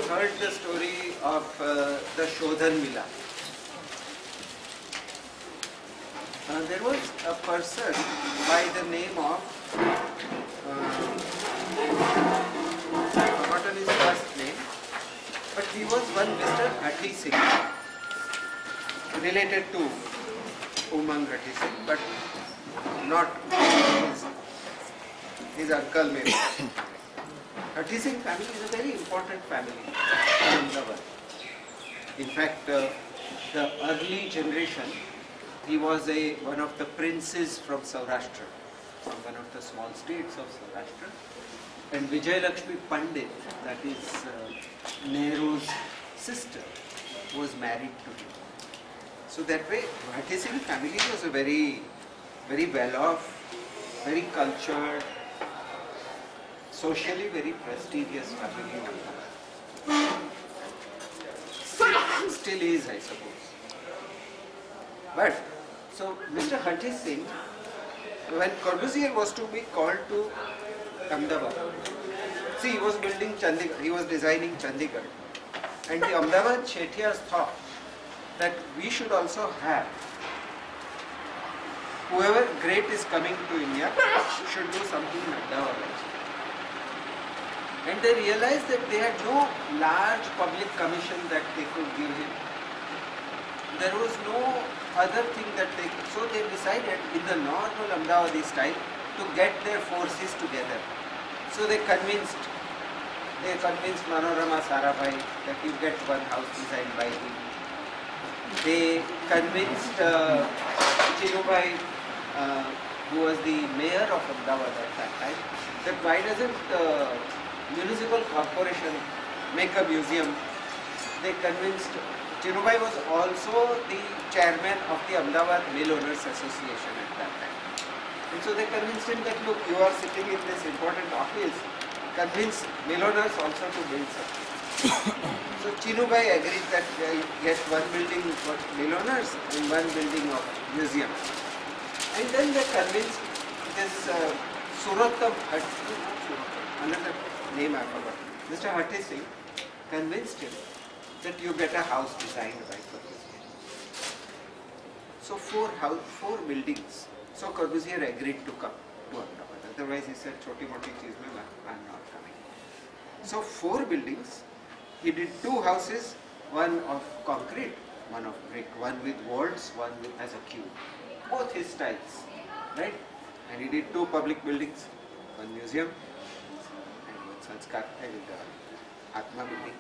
heard the story of the Shodhan Mila. There was a person by the name of, I've forgotten his first name, but he was one Mr. Hati Singh, related to Umang Hati Singh, but not his uncle maybe. Hati Singh family is a very important family in Ahmedabad. In fact, the early generation, he was one of the princes from Saurashtra, from one of the small states of Saurashtra. And Vijay Lakshmi Pandit, that is Nehru's sister, was married to him. So that way, Hati Singh family was a very, very well-off, very cultured, socially very prestigious family. Still is, I suppose. But, so Mr. Hati Singh, when Corbusier was to be called to Ahmedabad, see, he was building Chandigarh, he was designing Chandigarh, and the Ahmedabad Shetiyas thought that we should also have, whoever great is coming to India should do something in Ahmedabad also. And they realized that they had no large public commission that they could give him. There was no other thing that they could. So they decided in the normal Ahmedabadi style to get their forces together. So they convinced Manorama Sarabhai that you get one house designed by him. They convinced Chinubai, who was the mayor of Ahmedabad at that time, that why doesn't municipal corporation make a museum. They convinced, Chinubai was also the chairman of the Ahmedabad Mill Owners Association at that time. And so they convinced him that, look, you are sitting in this important office, convince mill owners also to build something. So Chinubai agreed that get one building for mill owners and one building of museum. And then they convinced this Surottam, another name I forgot, Mr. Hati Singh, convinced him that you get a house designed by Corbusier. So four buildings. So Corbusier agreed to come to Ahmedabad. Otherwise he said, choti moti cheez mein I am not coming. So 4 buildings. He did 2 houses, one of concrete, one of brick, one with vaults, one as a cube. Both his styles, right? And he did 2 public buildings, one museum and one Sanskar and Atma building.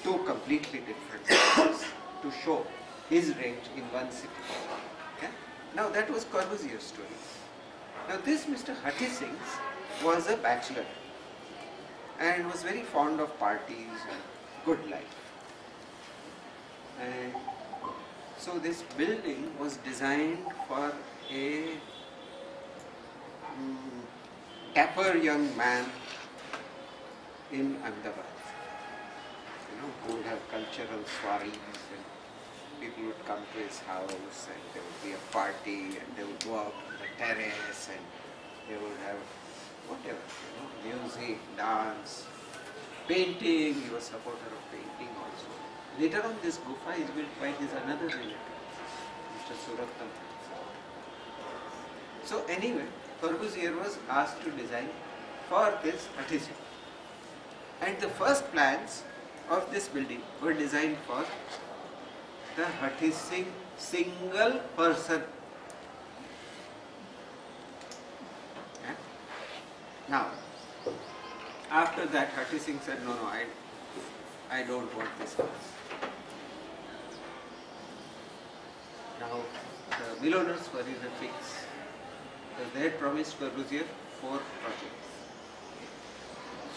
2 completely different styles to show his range in one city. Okay? Now that was Corbusier's story. Now this Mr. Hati Singh was a bachelor and was very fond of parties and good life. And so this building was designed for a dapper young man in Ahmedabad, who would have cultural soirees and people would come to his house and there would be a party and they would go out on the terrace and they would have whatever, music, dance, painting. He was a supporter of painting also. Later on this gufa is built by his another relative, Mr. Surottam. So anyway, Corbusier was asked to design for this Hati Singh. And the first plans of this building were designed for the Hati Singh single person. Okay? Now, after that Hati Singh said, no, I don't want this house. Now, the mill owners were in a fix. Because they had promised Corbusier 4 projects.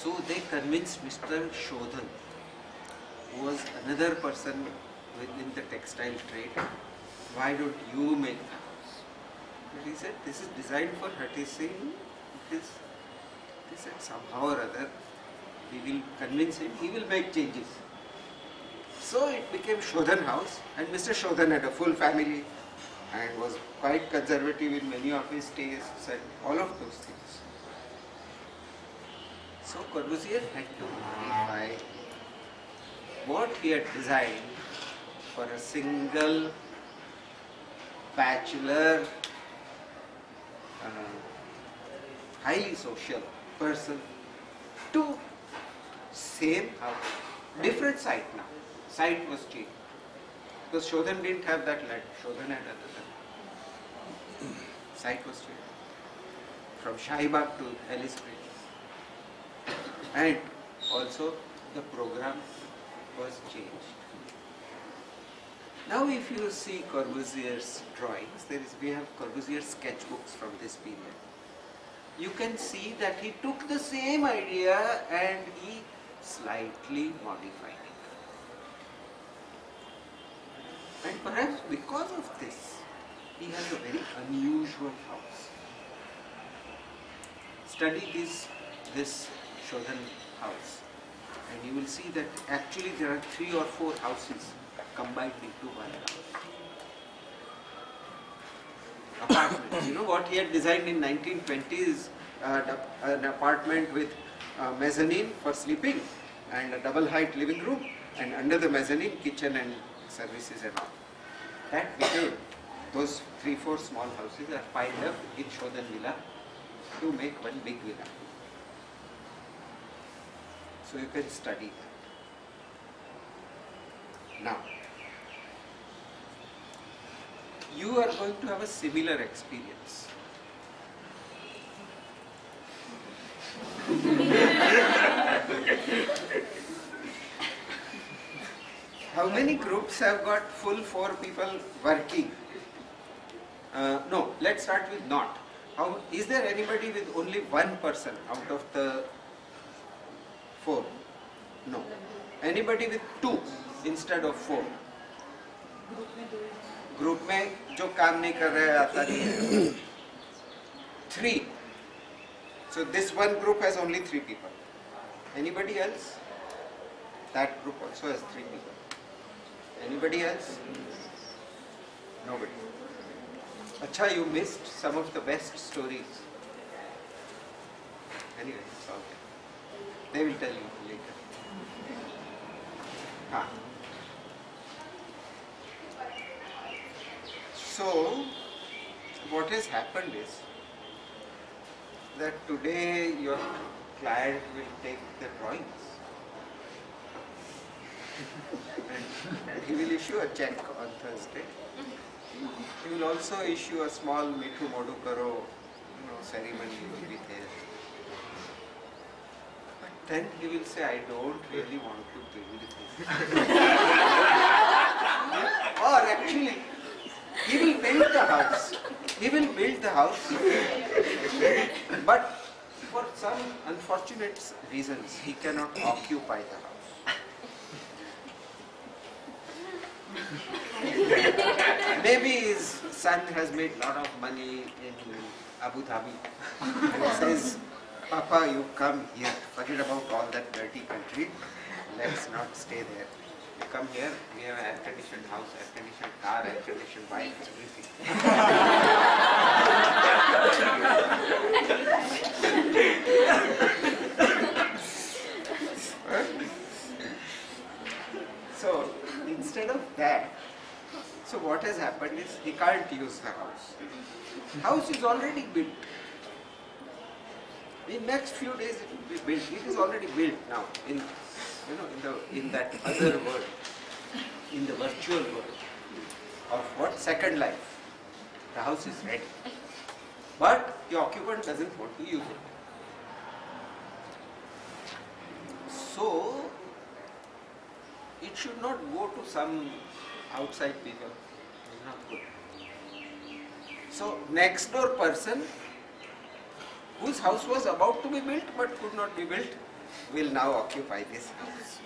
So they convinced Mr. Shodhan, who was another person within the textile trade, why don't you make the house? But he said, this is designed for Hati Singh. They said, somehow or other, we will convince him, he will make changes. So it became Shodhan House, and Mr. Shodhan had a full family and was quite conservative in many of his tastes and all of those things. So Corbusier had to modify what he had designed for a single bachelor, highly social person, to same house, different site now. Site was changed. Because Shodhan didn't have that land. Shodhan had another. Site was changed. From Shahibag to Ellis Bridge. And also the program was changed. Now if you see Corbusier's drawings, we have Corbusier's sketchbooks from this period. You can see that he took the same idea and he slightly modified it. And perhaps because of this, he has a very unusual house. Study this Shodhan house, and you will see that actually there are 3 or 4 houses combined into one house. Apartments. You know what he had designed in 1920s? An apartment with mezzanine for sleeping and a double height living room, and under the mezzanine kitchen and services and all. That became, those 3-4 small houses are piled up in Shodhan Villa to make one big villa. So you can study that. Now, you are going to have a similar experience. How many groups have got full 4 people working? No, let's start with not. Is there anybody with only 1 person out of the 4? No. Anybody with 2 instead of 4? Group में जो काम नहीं कर रहा है आता नहीं है. 3. So this one group has only 3 people. Anybody else? That group also has 3 people. Anybody else? Nobody. Acha, you missed some of the best stories. Anyway, it's all right. They will tell you later. So, what has happened is that today your client will take the drawings and he will issue a check on Thursday. He will also issue a small Mithu Modu Karo ceremony will be there. But then he will say, I don't really want to build this. Or actually, he will build the house. He will build the house. But for some unfortunate reasons, he cannot occupy the house. Maybe his son has made a lot of money in Abu Dhabi. And he says, Papa, you come here. Forget about all that dirty country. Let's not stay there. You come here, we have an air-conditioned house, air-conditioned car, air-conditioned bike, everything. So, instead of that, so what has happened is he can't use the house. House is already built. In next few days it will be built. It is already built now in that other world, in the virtual world of what? Second Life. The house is ready. But the occupant doesn't want to use it. So, it should not go to some outside people. It's not good. So, next door person whose house was about to be built but could not be built will now occupy this house.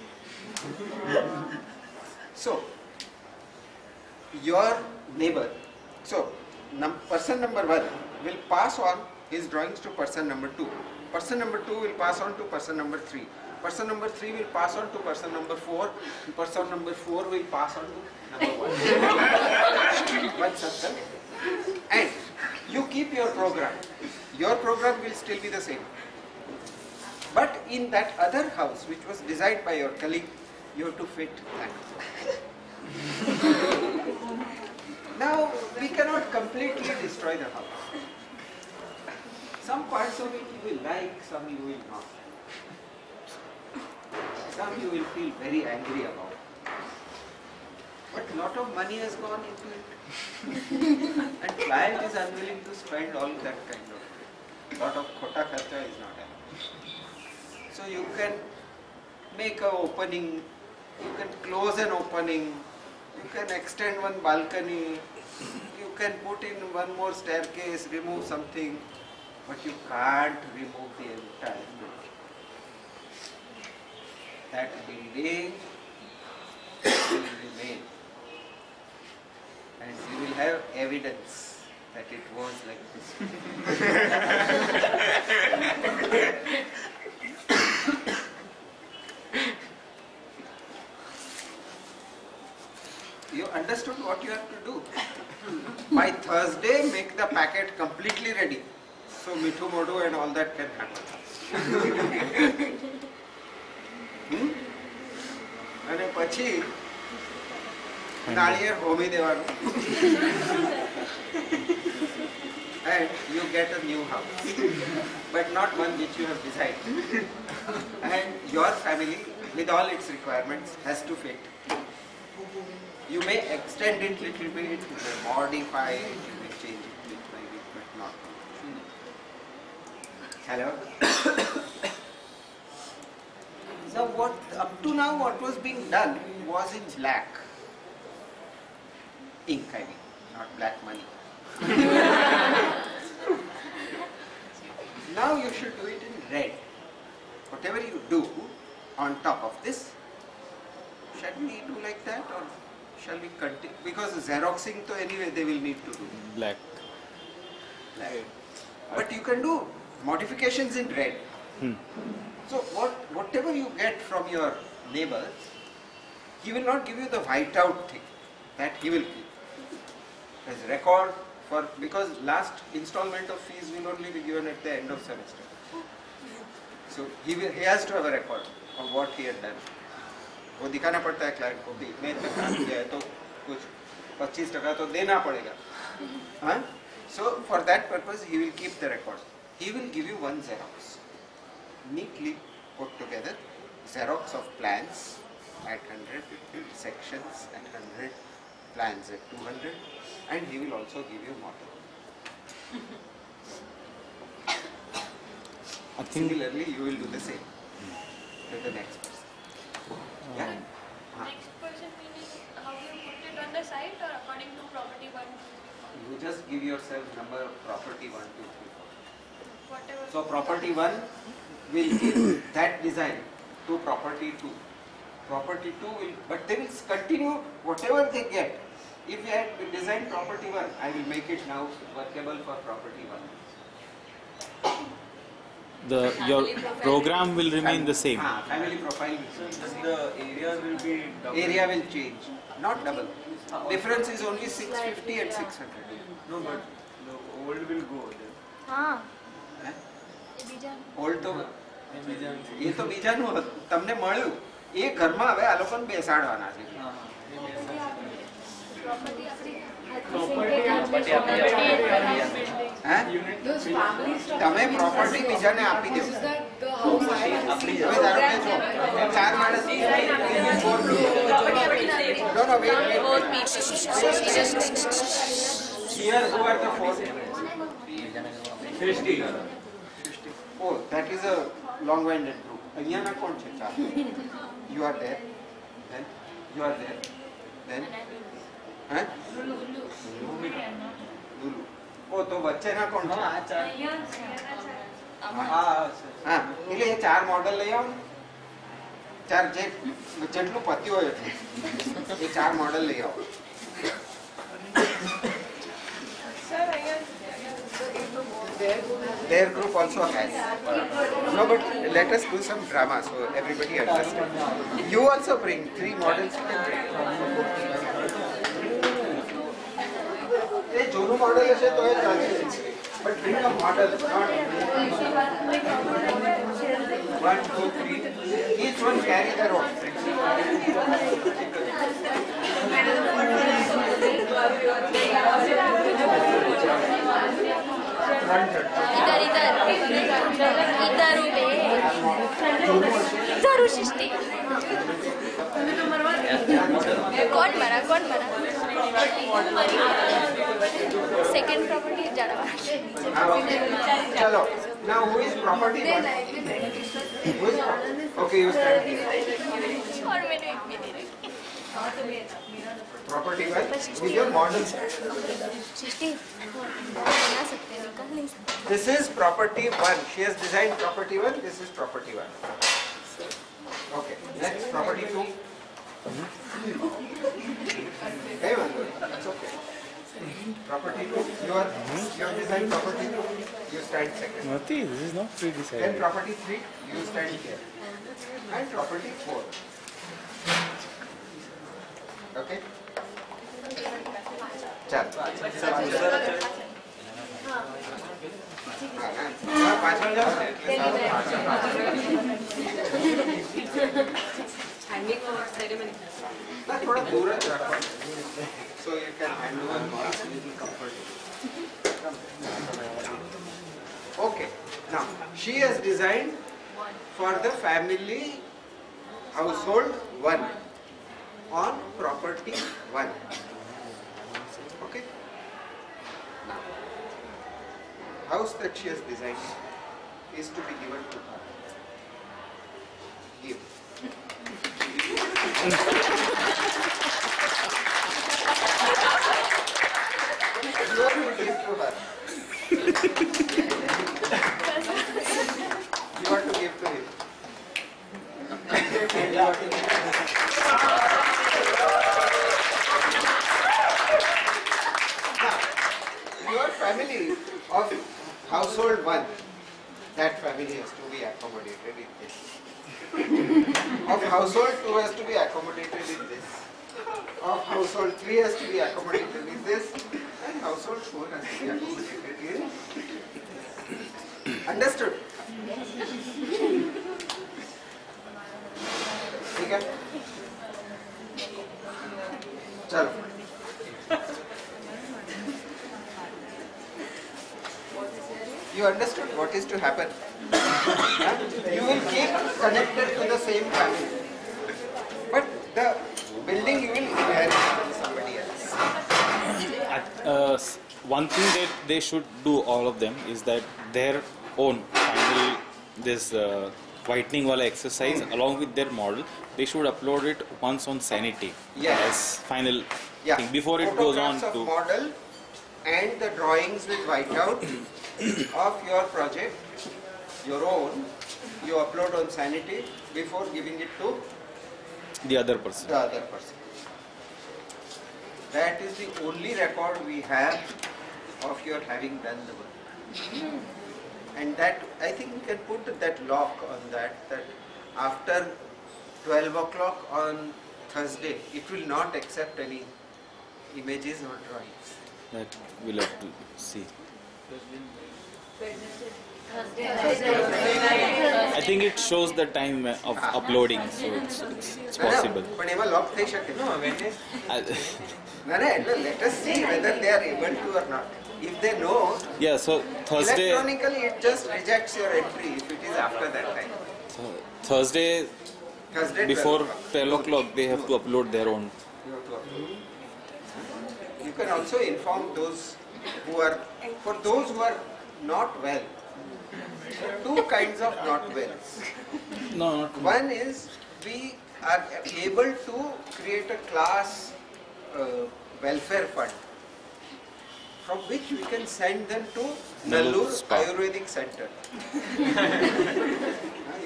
So, your neighbor, so person number 1 will pass on his drawings to person number 2. Person number 2 will pass on to person number 3. Person number 3 will pass on to person number 4. And person number 4 will pass on to number 1. One circle. And you keep your program. Your program will still be the same. But in that other house which was designed by your colleague, You have to fit that. Now, we cannot completely destroy the house. Some parts of it you will like, some you will not. Some you will feel very angry about. But a lot of money has gone into it. And client is unwilling to spend all that kind of. Lot of khota kharcha is not happening. So you can make an opening, you can close an opening, you can extend one balcony, you can put in one more staircase, remove something, but you can't remove the entire building. That building will remain, and you will have evidence that it was like this. You understood what you have to do. By Thursday, make the packet completely ready. So Mithu Modu and all that can happen. અને પછી નાળિયેર હોમી દેવાનું. And you get a new house, but not one which you have decided. And your family, with all its requirements, has to fit. You may extend it little bit, you may modify it, you may change it bit by bit, but not. Hello? Now up to now what was being done was in black. Ink, I mean, not black money. Now you should do it in red. Whatever you do on top of this, shall we do like that or shall we continue? Because Xeroxing to anyway they will need to do. Black. But you can do modifications in red. So whatever you get from your neighbor, he will not give you the white out thing. That he will keep. As record for, because last installment of fees will only be given at the end of semester. So he has to have a record of what he had done. वो दिखाना पड़ता है client को कि इतने इतना काम किया है तो कुछ 25% तो देना पड़ेगा. हाँ? So for that purpose he will keep the record. He will give you one Xerox, neatly put together, Xerox of plans at 100, sections at 100, plans at 200, and he will also give you model. I think similarly you will do the same to the next person. Yeah? Next person meaning how you put it on the site or according to property 1, 2, 3, 4? You just give yourself number of property 1, 2, 3, 4. Whatever. So property 1 will give that design to property 2. Property 2 will, but they will continue whatever they get. If they had designed property 1, I will make it now workable for property 1. Your program will remain the same. Family profile will change. The area will be double. Area will change, not double. Difference is only 650 and 600. No, but the old will go there. हाँ. Old તો એ તો બીજાનું તમને મળ્યું એ ઘરમાં હવે આ લોકોને બેસાડવાના છે. તમે પ્રોપર્ટી બીજાને આપી દો. હવે ધારો કે જો 4 માણસ No, wait. Here who are the 4? 50. Oh, that is a long-winded group. અહીંયા ના કોણ છે 4? You are there. Then you are there. Then huh? Lulu. Oh, તો વચ્ચેના કોણ છે? હા, એટલે એ 4 મોડલ લઈ આવો. 4 જેટલું પત્યું હોય એટલું એ 4 મોડલ લઈ આવો. Their group also has. No, but let us do some drama so everybody understands. You also bring 3 models. You can bring. જૂનું મોડલ હશે તો એ ચાલશે. But bring a model, not 1, 2, 3. Each one carry their own. इधर इधर इधर उठे इधर उशिष्टे कौन मरा सेकंड प्रॉपर्टी जड़वा Chalo. Now who is property 1? Who is okay, you stand here. और मेरे एक भी नहीं Property 1 is your model. सृष्टि बना सकते हैं निकाल नहीं सकते This is property 1. She has designed property 1. This is property 1. Okay. Next property 2. Hey, Mandu. It's okay. Property 2. You have designed property 2. You stand second. Mati, this is not Then pre-decided. property 3. You stand here. And property 4. Okay. चल पाँच minute जाओ थोड़ा दूर रखो so you can handle one more little comfortable. Okay, now she has designed for the family household 1 on property 1. Okay. Now, house that she has designed is to be given to her. Give. You are to give to her. You are to give to him. And you are to give to her. Your family of household 1, that family has to be accommodated in this. Of household 2 has to be accommodated in this. Of household 3 has to be accommodated in this. And household 4 has to be accommodated in this. Understood? ठीक है? चलो. You understood what is to happen? You will keep connected to the same family. But the building you will inherit from somebody else. One thing that they should do, all of them, is that their own final this whitening wala exercise along with their model, they should upload it once on Sanity as final thing before it goes on Photographs to of model and the drawings with whiteout of your project, your own, you upload on Sanity before giving it to the other person. the other person. That is the only record we have of your having done the work. And that, I think we can put that lock on that after 12 o'clock on Thursday, it will not accept any images or drawings. That we'll have to see. I think it shows the time of uploading, so it's possible. પણ એમાં lock થઈ શકે. No, Wednesday. Let us see whether they are able to or not. If they know, Yeah, so Thursday, electronically it just rejects your entry if it is after that time. Thursday Thursday before 12 12 o'clock they have to upload their own. You have to upload. You can also inform those who are, for those who are not well, there are two kinds of not wells. No, not One is we are able to create a class welfare fund from which we can send them to Nellore Nellore Spa. Ayurvedic Center.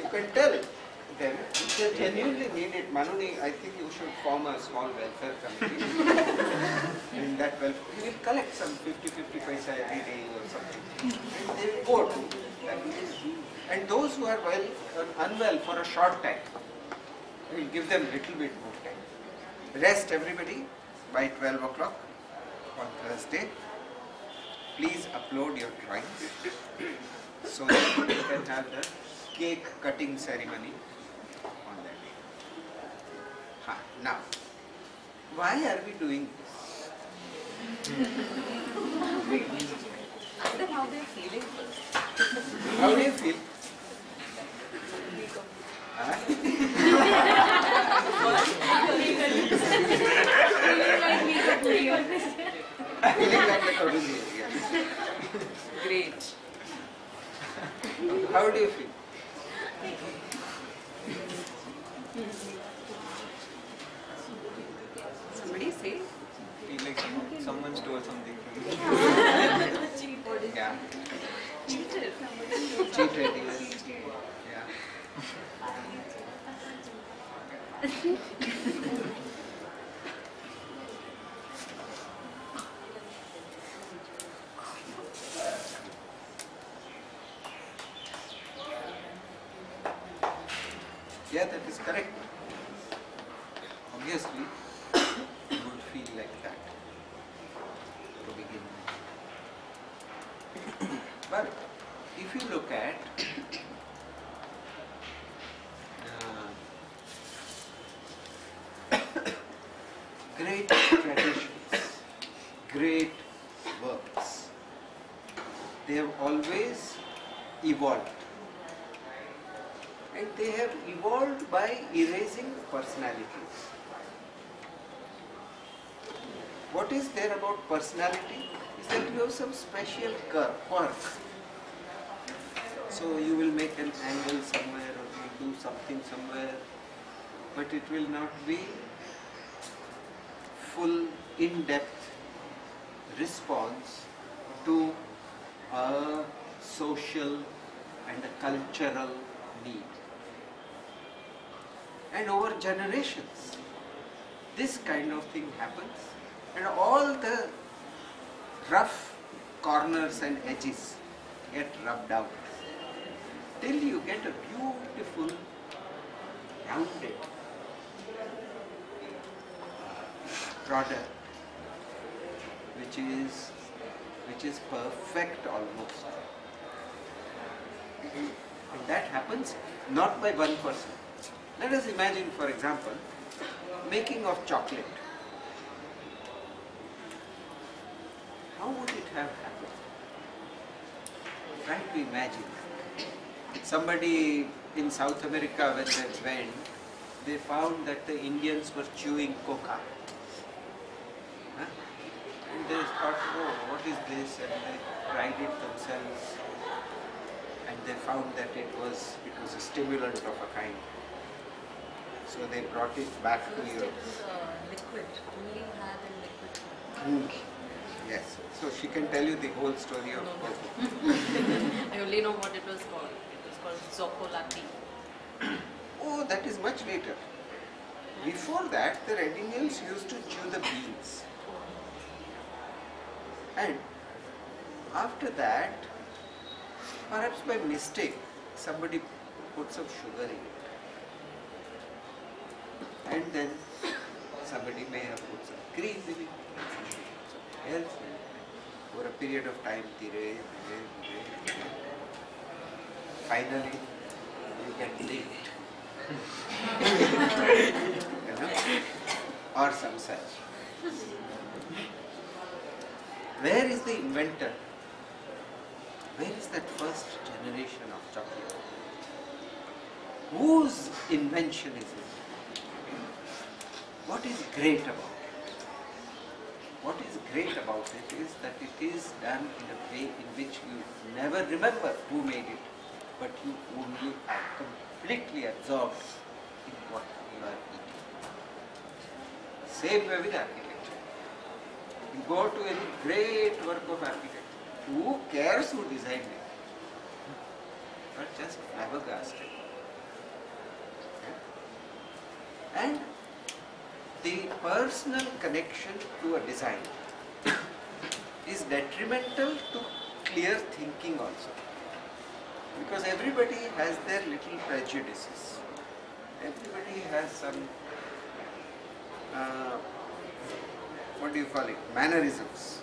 You can tell them if they genuinely need it. Manuni, I think you should form a small welfare committee. And that welfare, we will collect some 50 paisa every day or something. And they will go to that place. And those who are well, unwell for a short time, we will give them little bit more time. Rest everybody by 12 o'clock on Thursday. Please upload your drawings so that we can have the cake cutting ceremony on that day. Now, why are we doing this? Ask them how they're feeling first. How do you feel? Huh? Feeling like the Kabuli, yes. Great. How do you feel? Somebody say? Feel like someone stole something from me. Yeah. Cheated. Cheated, yes. Yeah. Yeah, that is correct. Obviously, you would feel like that to begin with. But if you look at great traditions, great works, they have always evolved. And they have evolved by erasing personalities. What is there about personality? Is that you have some special quirk. So you will make an angle somewhere or you do something somewhere, but it will not be full, in-depth response to a social and a cultural need. And over generations, this kind of thing happens, and all the rough corners and edges get rubbed out till you get a beautiful, rounded product, which is perfect almost. And that happens not by one person. Let us imagine, for example, making of chocolate. How would it have happened? Try to imagine. Somebody in South America, when they went, they found that the Indians were chewing coca. Huh? And they thought, oh, what is this? And they tried it themselves. And they found that it was a stimulant of a kind. So they brought it back to Europe. It was liquid. Only had in liquid. Yes. So she can tell you the whole story of cocoa. I only know what it was called. It was called Zoccolati. Oh, that is much later. Before that, the Red Indians used to chew the beans. And after that, perhaps by mistake, somebody put some sugar in it. And then somebody may have put some cream in it, something else in it. For a period of time, finally you get licked. You know? Or some such. Where is the inventor? Where is that first generation of chocolate? Whose invention is it? What is great about it? What is great about it is that it is done in a way in which you never remember who made it, but you only are completely absorbed in what you are eating. Same way with architecture. You go to any great work of architecture, who cares who designed it? But just flabbergasted. And the personal connection to a design is detrimental to clear thinking also. Because everybody has their little prejudices. Everybody has some, what do you call it, mannerisms.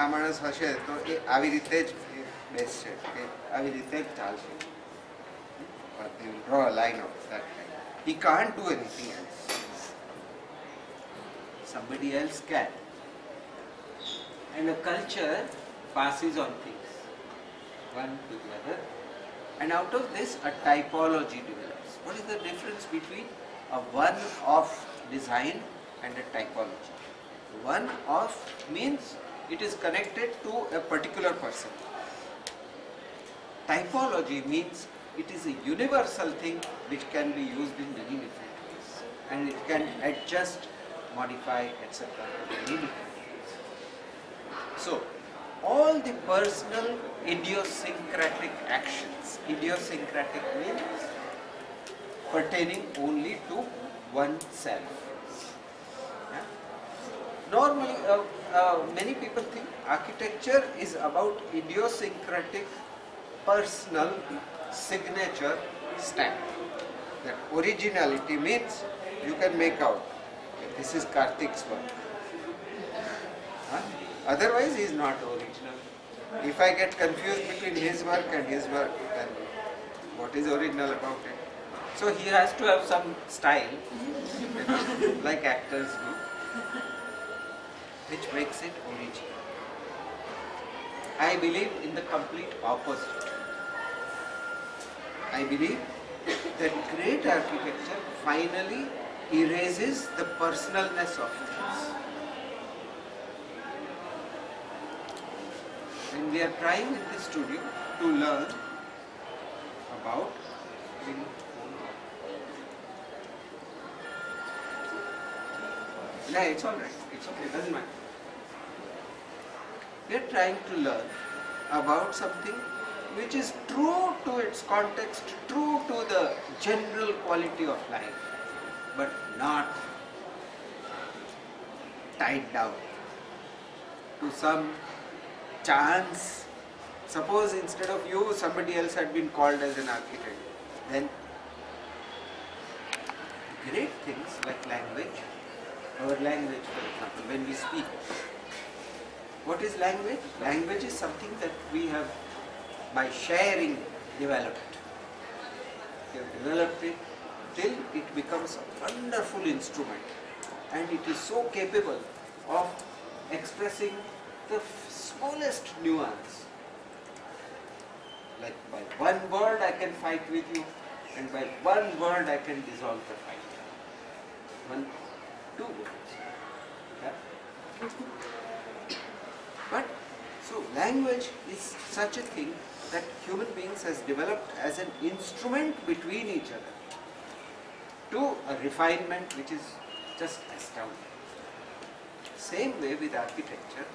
આ માણસ હશે તો એ આવી રીતે જ best set. Okay? I will take TALK-2. But they will draw a line of that kind. He can't do anything else. Somebody else can. And a culture passes on things, one to the other. And out of this, a typology develops. What is the difference between a one-off design and a typology? One-off means it is connected to a particular person. Typology means it is a universal thing which can be used in many different ways. And it can adjust, modify, etc. in many different ways. So, all the personal idiosyncratic actions, idiosyncratic means pertaining only to oneself. Yeah? Normally, many people think architecture is about idiosyncratic personal signature stamp. That originality means you can make out this is Karthik's work. Huh? Otherwise, he is not original. If I get confused between his work and his work, then what is original about it? So he has to have some style, you know, like actors do, which makes it original. I believe in the complete opposite. I believe that great architecture finally erases the personalness of things. And we are trying in this studio to learn about no, it's alright, it's okay, doesn't matter. We are trying to learn about something which is true to its context, true to the general quality of life, but not tied down to some chance. Suppose instead of you, somebody else had been called as an architect. Then great things like language, our language for example, when we speak. What is language? Language is something that we have, by sharing, developed. We have developed it till it becomes a wonderful instrument, and it is so capable of expressing the smallest nuance. Like by one word I can fight with you, and by one word I can dissolve the fight. One, two words. Yeah? But so language is such a thing that human beings has developed as an instrument between each other to a refinement which is just astounding. Same way with architecture,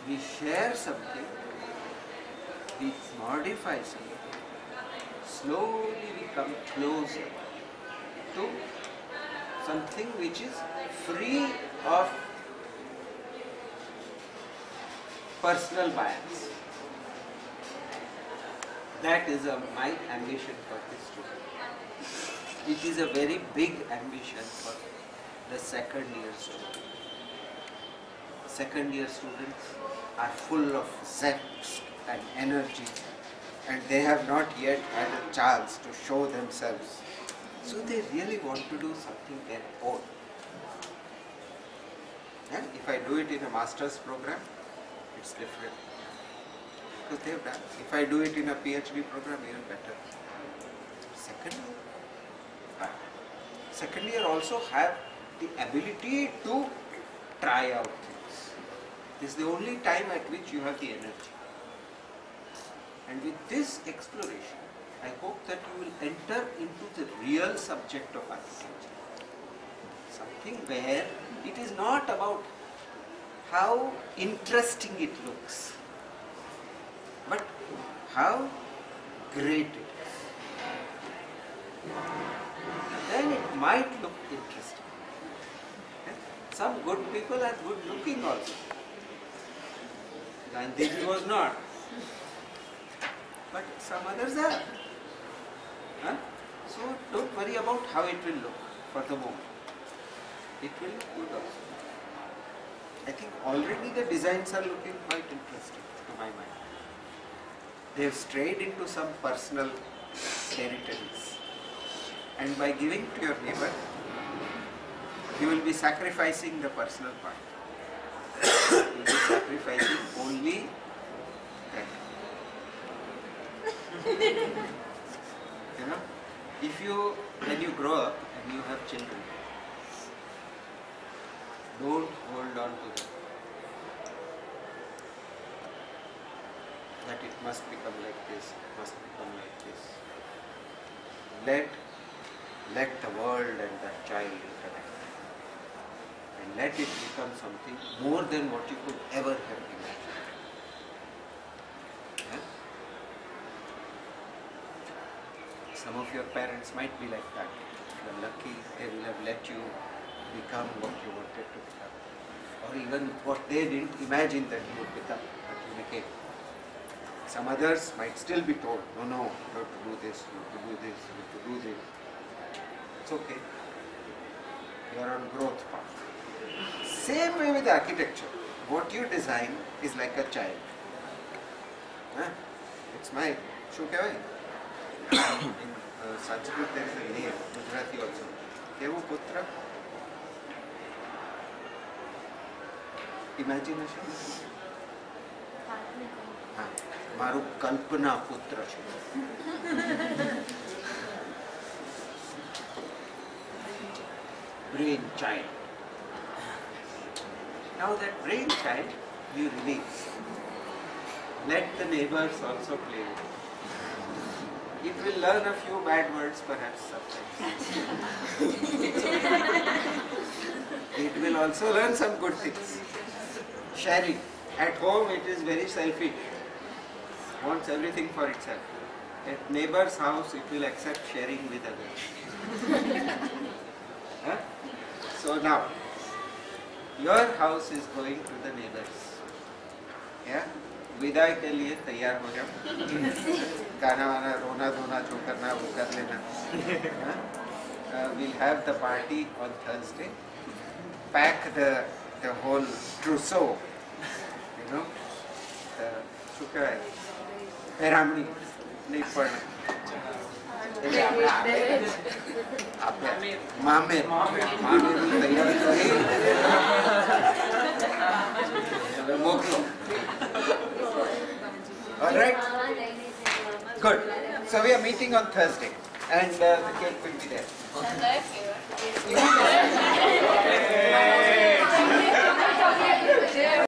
we share something, we modify something, slowly we come closer to something which is free of personal bias. That is my ambition for this student. It is a very big ambition for the second year student. Second year students are full of zest and energy, and they have not yet had a chance to show themselves. So they really want to do something their own. And if I do it in a master's program, it's different. Because they have done. If I do it in a PhD program, even better. Second year also have the ability to try out things. This is the only time at which you have the energy. And with this exploration, I hope that you will enter into the real subject of architecture. Something where it is not about how interesting it looks, but how great it is. Then it might look interesting. Okay? Some good people are good looking also. Gandhiji was not. But some others are. Huh? So don't worry about how it will look for the moment. It will look good also. I think already the designs are looking quite interesting to my mind. they've strayed into some personal territories. And by giving to your neighbor, you will be sacrificing the personal part. You will be sacrificing only that. You know, when you grow up and you have children, don't hold on to them. That it must become like this, it must become like this. Let the world and the child connect. And let it become something more than what you could ever have imagined. Yeah? Some of your parents might be like that. If you are lucky, they will have let you become what you wanted to become. Or even what they didn't imagine that you would become, but you became. Some others might still be told, no, you have to do this, you have to do this, you have to do this. It's okay. You are on growth path. Same way with architecture. What you design is like a child. Huh? It's my Shukavai. In Sanskrit there is a name, Gujarati also. Kevu Putra. Imagination. મારું કલ્પના પુત્ર છે. Brain child. Now that brain child you release. Let the neighbors also play with it. It will learn a few bad words perhaps sometimes. It will also learn some good things. Sharing. At home it is very selfish. Wants everything for itself. At neighbor's house it will accept sharing with others. Huh? So now, your house is going to the neighbors. Yeah? विदाई के लिए तैयार हो जाओ. गाना वाना रोना धोना जो करना वो कर लेना. We'll have the party on Thursday. Pack the whole trousseau. You know, Shukra. Peramni, नहीं पढ़ना. मामेर तैयार करी. मोकलो. All right. Good. So we are meeting on Thursday, and the cake will be there.